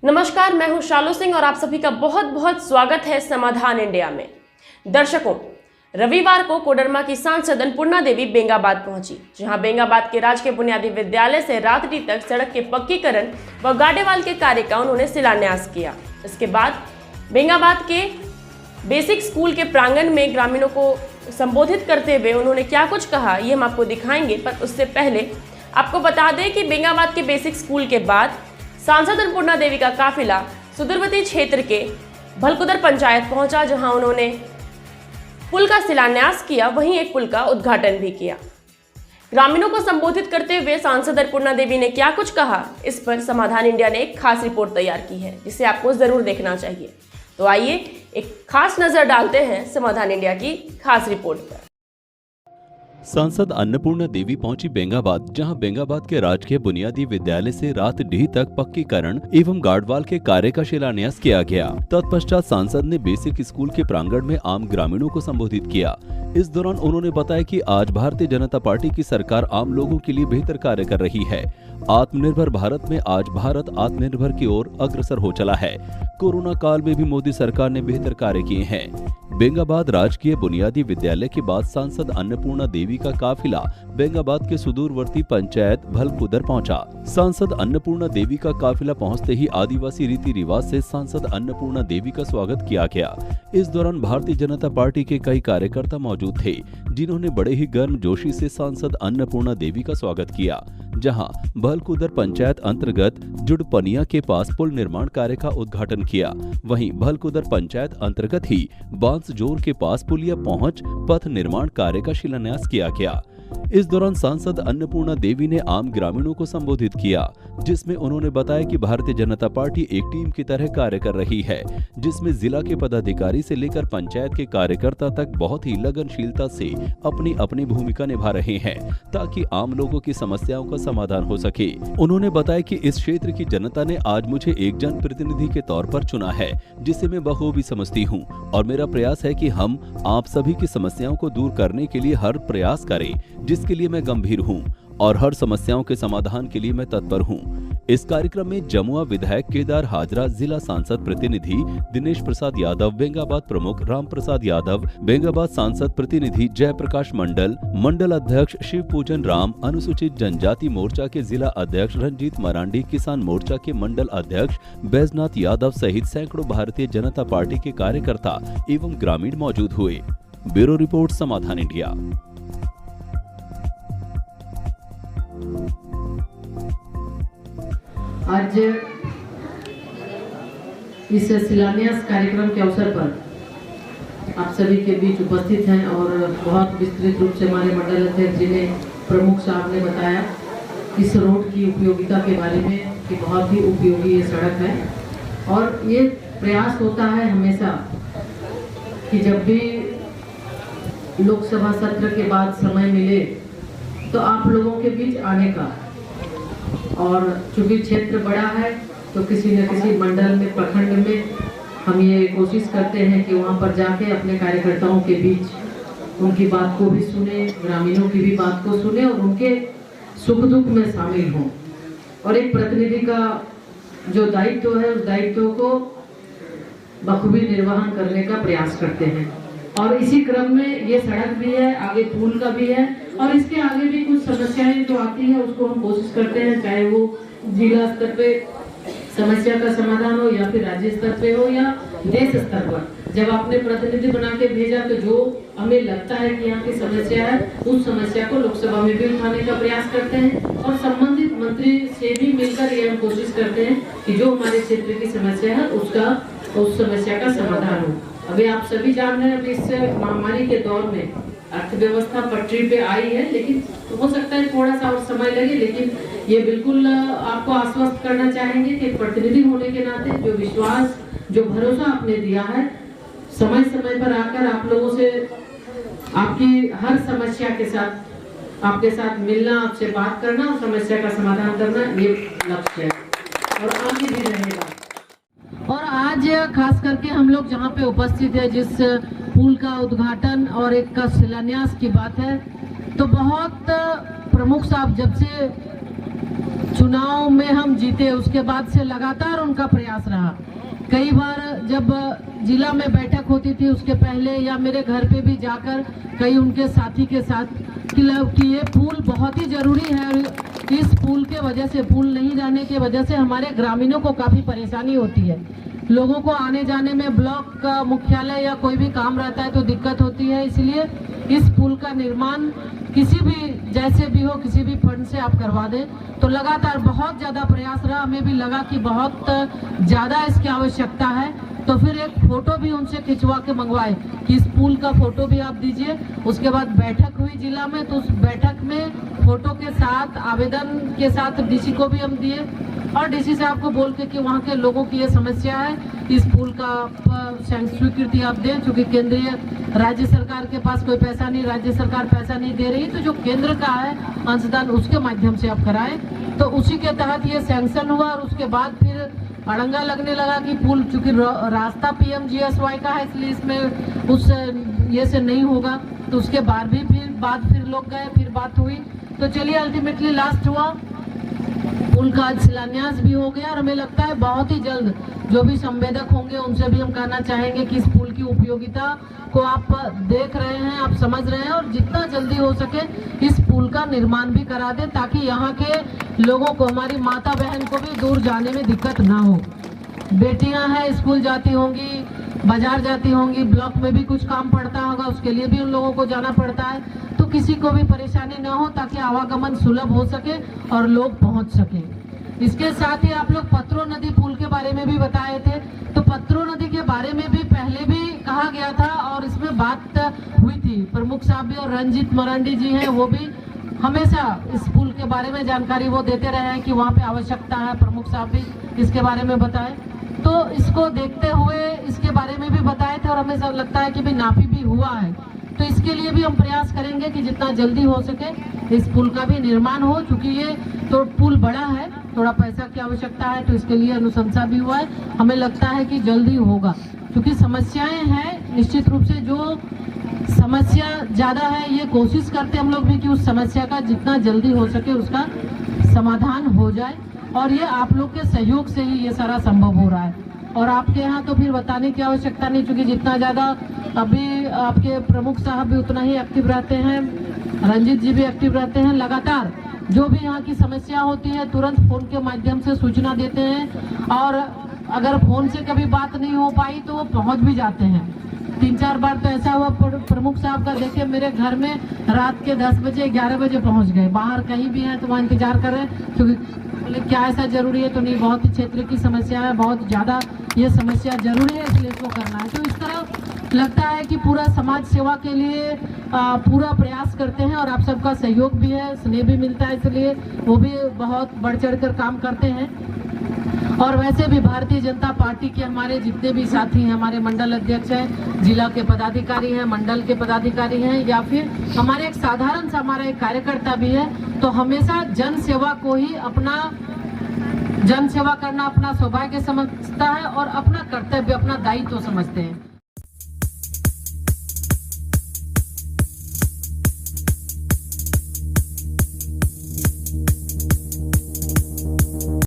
नमस्कार, मैं हूं शालू सिंह और आप सभी का बहुत बहुत स्वागत है समाधान इंडिया में। दर्शकों, रविवार को कोडरमा की सांसद अन्नपूर्णा देवी बेंगाबाद पहुंची, जहां बेंगाबाद के राजकीय बुनियादी विद्यालय से रात्रि तक सड़क के पक्कीकरण व गाडेवाल के कार्य का उन्होंने शिलान्यास किया। इसके बाद बेंगाबाद के बेसिक स्कूल के प्रांगण में ग्रामीणों को संबोधित करते हुए उन्होंने क्या कुछ कहा, ये हम आपको दिखाएंगे। पर उससे पहले आपको बता दें कि बेंगाबाद के बेसिक स्कूल के बाद सांसद अन्नपूर्णा देवी का काफिला सुदूरवर्ती क्षेत्र के भलकुदर पंचायत पहुंचा, जहां उन्होंने पुल का शिलान्यास किया, वहीं एक पुल का उद्घाटन भी किया। ग्रामीणों को संबोधित करते हुए सांसद अन्नपूर्णा देवी ने क्या कुछ कहा, इस पर समाधान इंडिया ने एक खास रिपोर्ट तैयार की है, जिसे आपको जरूर देखना चाहिए। तो आइए एक खास नजर डालते हैं समाधान इंडिया की खास रिपोर्ट पर। सांसद अन्नपूर्णा देवी पहुंची बेंगाबाद, जहां बेंगाबाद के राजकीय बुनियादी विद्यालय से रात ढी तक पक्कीकरण एवं गार्डवाल के कार्य का शिलान्यास किया गया। तत्पश्चात सांसद ने बेसिक स्कूल के प्रांगण में आम ग्रामीणों को संबोधित किया। इस दौरान उन्होंने बताया कि आज भारतीय जनता पार्टी की सरकार आम लोगों के लिए बेहतर कार्य कर रही है। आत्मनिर्भर भारत में आज भारत आत्मनिर्भर की ओर अग्रसर हो चला है। कोरोना काल में भी मोदी सरकार ने बेहतर कार्य किए हैं। बेंगाबाद राजकीय बुनियादी विद्यालय के बाद सांसद अन्नपूर्णा देवी का काफिला बेंगाबाद के सुदूरवर्ती पंचायत भलकुदर पहुंचा। सांसद अन्नपूर्णा देवी का काफिला पहुंचते ही आदिवासी रीति रिवाज से सांसद अन्नपूर्णा देवी का स्वागत किया गया। इस दौरान भारतीय जनता पार्टी के कई कार्यकर्ता मौजूद थे, जिन्होंने बड़े ही गर्मजोशी से सांसद अन्नपूर्णा देवी का स्वागत किया। जहां भलकुदर पंचायत अंतर्गत जुड़पनिया के पास पुल निर्माण कार्य का उद्घाटन किया, वहीं भलकुदर पंचायत अंतर्गत ही बांसजोर के पास पुलिया पहुंच पथ निर्माण कार्य का शिलान्यास किया गया। इस दौरान सांसद अन्नपूर्णा देवी ने आम ग्रामीणों को संबोधित किया, जिसमें उन्होंने बताया कि भारतीय जनता पार्टी एक टीम की तरह कार्य कर रही है, जिसमें जिला के पदाधिकारी से लेकर पंचायत के कार्यकर्ता तक बहुत ही लगनशीलता से अपनी अपनी भूमिका निभा रहे हैं, ताकि आम लोगों की समस्याओं का समाधान हो सके। उन्होंने बताया कि इस क्षेत्र की जनता ने आज मुझे एक जनप्रतिनिधि के तौर पर चुना है, जिसे मैं बखूबी समझती हूँ, और मेरा प्रयास है कि हम आप सभी की समस्याओं को दूर करने के लिए हर प्रयास करें, जिसके लिए मैं गंभीर हूं और हर समस्याओं के समाधान के लिए मैं तत्पर हूं। इस कार्यक्रम में जमुआ विधायक केदार हाजरा, जिला सांसद प्रतिनिधि दिनेश प्रसाद यादव, बेंगाबाद प्रमुख राम प्रसाद यादव, बेंगाबाद सांसद प्रतिनिधि जयप्रकाश मंडल, मंडल अध्यक्ष शिव पूजन राम, अनुसूचित जनजाति मोर्चा के जिला अध्यक्ष रंजीत मरांडी, किसान मोर्चा के मंडल अध्यक्ष बैजनाथ यादव सहित सैकड़ों भारतीय जनता पार्टी के कार्यकर्ता एवं ग्रामीण मौजूद हुए। ब्यूरो रिपोर्ट, समाधान इंडिया। आज इस शिलान्यास कार्यक्रम के अवसर पर आप सभी के बीच उपस्थित हैं और बहुत विस्तृत रूप से हमारे मंडल अध्यक्ष जी ने, प्रमुख साहब ने बताया इस रोड की उपयोगिता के बारे में कि बहुत ही उपयोगी ये सड़क है। और ये प्रयास होता है हमेशा कि जब भी लोकसभा सत्र के बाद समय मिले तो आप लोगों के बीच आने का, और चूंकि क्षेत्र बड़ा है तो किसी न किसी मंडल में, प्रखंड में हम ये कोशिश करते हैं कि वहाँ पर जाके अपने कार्यकर्ताओं के बीच उनकी बात को भी सुने, ग्रामीणों की भी बात को सुने और उनके सुख दुख में शामिल हों। और एक प्रतिनिधि का जो दायित्व है, उस दायित्व को बखूबी निर्वहन करने का प्रयास करते हैं। और इसी क्रम में ये सड़क भी है, आगे पुल का भी है, और इसके आगे भी कुछ समस्याएं जो आती है उसको हम कोशिश करते हैं, चाहे वो जिला स्तर पे समस्या का समाधान हो या फिर राज्य स्तर पे हो या देश स्तर पर। जब आपने प्रतिनिधि बना के भेजा तो जो हमें लगता है कि यहाँ की समस्या है, उस समस्या को लोकसभा में भी उठाने का प्रयास करते हैं और संबंधित मंत्री से भी मिलकर ये हम कोशिश करते हैं कि जो हमारे क्षेत्र की समस्या है उस समस्या का समाधान हो। अभी आप सभी जान रहे हैं, अभी इस महामारी के दौर में अर्थव्यवस्था पटरी पे आई है, लेकिन हो सकता है थोड़ा सा और समय लगे, लेकिन ये बिल्कुल आपको आश्वस्त करना चाहेंगे कि प्रतिनिधि होने के नाते जो विश्वास, जो भरोसा आपने दिया है, समय समय पर आकर आप लोगों से आपकी हर समस्या के साथ आपके साथ मिलना, आपसे बात करना और समस्या का समाधान करना, ये लक्ष्य है और आगे भी रहेगा। और आज खास करके हम लोग जहाँ पे उपस्थित है, जिस पुल का उद्घाटन और एक का शिलान्यास की बात है, तो बहुत प्रमुख साहब जब से चुनाव में हम जीते, उसके बाद से लगातार उनका प्रयास रहा। कई बार जब जिला में बैठक होती थी उसके पहले या मेरे घर पे भी जाकर कई उनके साथी के साथ कि ये पुल बहुत ही जरूरी है और इस पुल के वजह से, पुल नहीं रहने की वजह से हमारे ग्रामीणों को काफी परेशानी होती है। लोगों को आने जाने में ब्लॉक का मुख्यालय या कोई भी काम रहता है तो दिक्कत होती है, इसलिए इस पुल का निर्माण किसी भी जैसे भी हो किसी भी फंड से आप करवा दें। तो लगातार बहुत ज्यादा प्रयास रहा, हमें भी लगा कि बहुत ज्यादा इसकी आवश्यकता है, तो फिर एक फोटो भी उनसे खिंचवा के मंगवाए कि इस पुल का फोटो भी आप दीजिए। उसके बाद बैठक हुई जिला में, तो उस बैठक में फोटो के साथ आवेदन के साथ डीसी को भी हम दिए और डीसी साहब को बोल के कि वहाँ के लोगों की ये समस्या है, इस पुल का स्वीकृति आप दें। चूंकि केंद्रीय राज्य सरकार के पास कोई पैसा नहीं, राज्य सरकार पैसा नहीं दे रही, तो जो केंद्र का है अंशदान उसके माध्यम से आप कराएं। तो उसी के तहत ये सैंक्शन हुआ और उसके बाद फिर अड़ंगा लगने लगा कि पुल चूंकि रास्ता PMGSY का है इसलिए इसमें उस ये से नहीं होगा। तो उसके बाद भी फिर लोग गए, फिर बात हुई, तो चलिए अल्टीमेटली लास्ट हुआ, पुल का आज शिलान्यास भी हो गया और हमें लगता है बहुत ही जल्द जो भी संवेदक होंगे उनसे भी हम कहना चाहेंगे कि इस पुल की उपयोगिता को आप देख रहे हैं, आप समझ रहे हैं और जितना जल्दी हो सके इस पुल का निर्माण भी करा दें ताकि यहाँ के लोगों को, हमारी माता बहन को भी दूर जाने में दिक्कत ना हो। बेटियां हैं, स्कूल जाती होंगी, बाजार जाती होंगी, ब्लॉक में भी कुछ काम पड़ता होगा, उसके लिए भी उन लोगों को जाना पड़ता है, तो किसी को भी परेशानी ना हो ताकि आवागमन सुलभ हो सके और लोग पहुंच सके। इसके साथ ही आप लोग पत्रो नदी पुल के बारे में भी बताए थे, तो पत्रो नदी के बारे में भी पहले भी कहा गया था और इसमें बात हुई थी। प्रमुख साहब भी और रंजीत मरांडी जी हैं, वो भी हमेशा इस पुल के बारे में जानकारी वो देते रहे हैं कि वहाँ पे आवश्यकता है। प्रमुख साहब भी इसके बारे में बताए, तो इसको देखते हुए इसके बारे में भी बताए थे और हमें सब लगता है कि भी नापी भी हुआ है। तो इसके लिए भी हम प्रयास करेंगे कि जितना जल्दी हो सके इस पुल का भी निर्माण हो, क्योंकि ये तो पुल बड़ा है, थोड़ा पैसा की आवश्यकता है, तो इसके लिए अनुशंसा भी हुआ है। हमें लगता है कि जल्दी होगा, क्योंकि समस्याएं हैं निश्चित रूप से, जो समस्या ज्यादा है ये कोशिश करते हम लोग भी कि उस समस्या का जितना जल्दी हो सके उसका समाधान हो जाए, और ये आप लोग के सहयोग से ही ये सारा संभव हो रहा है। और आपके यहाँ तो फिर बताने की आवश्यकता नहीं, क्योंकि जितना ज्यादा अभी आपके प्रमुख साहब भी उतना ही एक्टिव रहते हैं, रंजीत जी भी एक्टिव रहते हैं, लगातार जो भी यहाँ की समस्या होती है तुरंत फोन के माध्यम से सूचना देते हैं, और अगर फोन से कभी बात नहीं हो पाई तो वो पहुँच भी जाते हैं। 3-4 बार तो ऐसा हुआ प्रमुख साहब का, देखिए मेरे घर में रात के 10 बजे 11 बजे पहुंच गए, बाहर कहीं भी हैं तो वहाँ इंतजार कर रहे हैं, क्योंकि क्या ऐसा जरूरी है तो नहीं, बहुत ही क्षेत्र की समस्या है, बहुत ज्यादा ये समस्या जरूरी है इसलिए इसको करना है। तो इस तरह लगता है कि पूरा समाज सेवा के लिए पूरा प्रयास करते हैं और आप सबका सहयोग भी है, स्नेह भी मिलता है, इसलिए वो भी बहुत बढ़ चढ़ कर काम करते हैं। और वैसे भी भारतीय जनता पार्टी के हमारे जितने भी साथी हैं, हमारे मंडल अध्यक्ष हैं, जिला के पदाधिकारी हैं, मंडल के पदाधिकारी हैं, या फिर हमारे एक साधारण सा हमारा एक कार्यकर्ता भी है, तो हमेशा जन सेवा को ही जन सेवा करना अपना सौभाग्य समझता है और अपना कर्तव्य, अपना दायित्व समझते हैं।